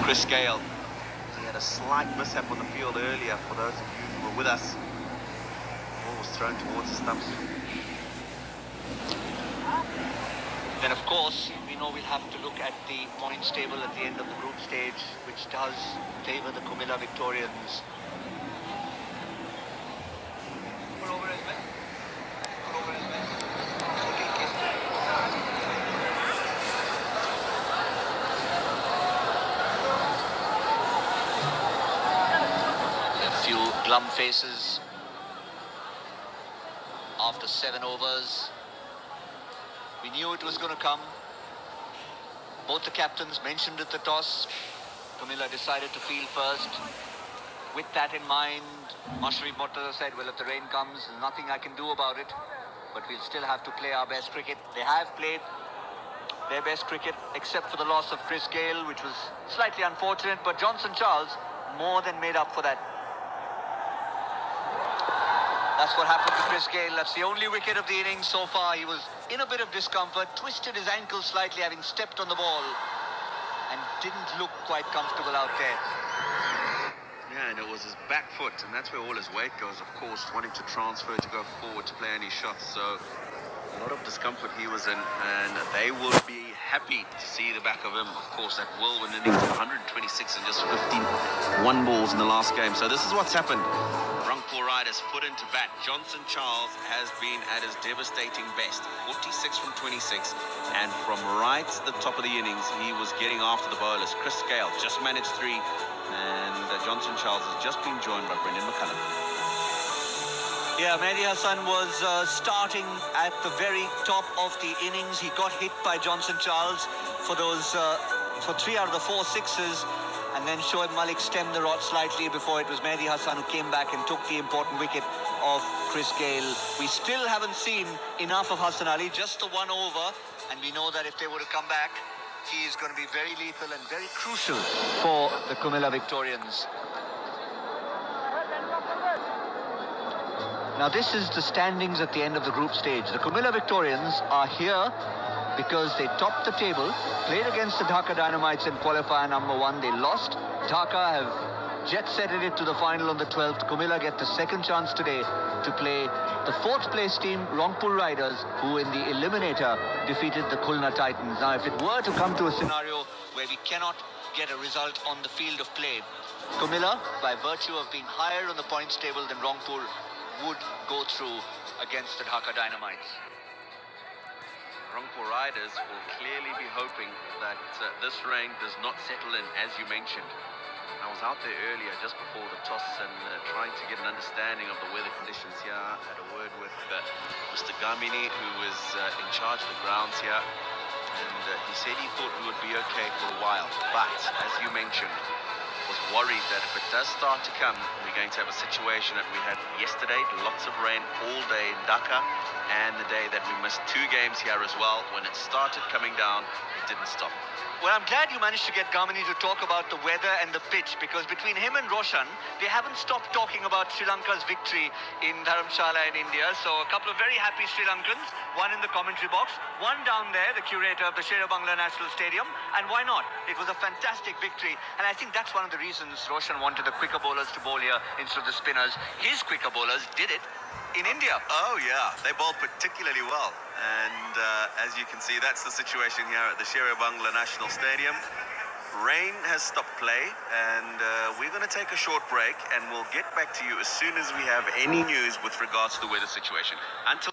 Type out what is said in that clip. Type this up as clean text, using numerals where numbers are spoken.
Chris Gale. He had a slight mishap on the field earlier, for those of you who were with us. The ball was thrown towards the stumps. Then, of course, we know we'll have to look at the points table at the end of the group stage, which does favour the Comilla Victorians. A few glum faces after 7 overs. We knew it was going to come. Both the captains mentioned at the toss. Comilla decided to field first. With that in mind, Mashrif Murtaza said, well, if the rain comes, there's nothing I can do about it. But we'll still have to play our best cricket. They have played their best cricket, except for the loss of Chris Gale, which was slightly unfortunate. But Johnson Charles more than made up for that. That's what happened to Chris Gale. That's the only wicket of the innings so far. He was in a bit of discomfort, twisted his ankle slightly, having stepped on the ball, and didn't look quite comfortable out there. Yeah, and it was his back foot, and that's where all his weight goes, of course, wanting to transfer to go forward to play any shots. So a lot of discomfort he was in, and they will be happy to see the back of him. Of course, that whirlwind innings of 126 and just 15 one balls in the last game. So this is what's happened. Rangpur Riders put into bat. Johnson Charles has been at his devastating best, 46 from 26, and from right at the top of the innings, he was getting after the bowlers. Chris Gale just managed 3, and Johnson Charles has just been joined by Brendan McCullum. Yeah, Mehdi Hassan was starting at the very top of the innings. He got hit by Johnson Charles for those for 3 out of the 4 sixes. And then Shoaib Malik stemmed the rod slightly before it was Mehdi Hassan who came back and took the important wicket of Chris Gale. We still haven't seen enough of Hassan Ali, just the 1 over. And we know that if they were to come back, he is going to be very lethal and very crucial for the Comilla Victorians. Now this is the standings at the end of the group stage. The Comilla Victorians are here because they topped the table, played against the Dhaka Dynamites in qualifier number 1. They lost. Dhaka have jet-setted it to the final on the 12th. Comilla get the second chance today to play the 4th place team, Rangpur Riders, who in the eliminator defeated the Khulna Titans. Now, if it were to come to a scenario where we cannot get a result on the field of play, Comilla, by virtue of being higher on the points table than Rangpur, would go through against the Dhaka Dynamites. Rangpur Riders will clearly be hoping that this rain does not settle in, as you mentioned. I was out there earlier just before the toss and trying to get an understanding of the weather conditions here. I had a word with Mr. Gamini, who is in charge of the grounds here, and he said he thought we would be okay for a while, but as you mentioned, was worried that if it does start to come, we're going to have a situation that we had yesterday, lots of rain all day in Dhaka, and the day that we missed 2 games here as well. When it started coming down, it didn't stop. Well, I'm glad you managed to get Gamini to talk about the weather and the pitch, because between him and Roshan, they haven't stopped talking about Sri Lanka's victory in Dharamshala in India. So a couple of very happy Sri Lankans, one in the commentary box, one down there, the curator of the Sher-e-Bangla National Stadium. And why not? It was a fantastic victory. And I think that's one of the reasons Roshan wanted the quicker bowlers to bowl here instead of the spinners. His quicker bowlers did it in India. Oh yeah, they bowled particularly well, and as you can see, that's the situation here at the Sher-e-Bangla National Stadium. Rain has stopped play, and we're going to take a short break, and we'll get back to you as soon as we have any news with regards to the weather situation. Until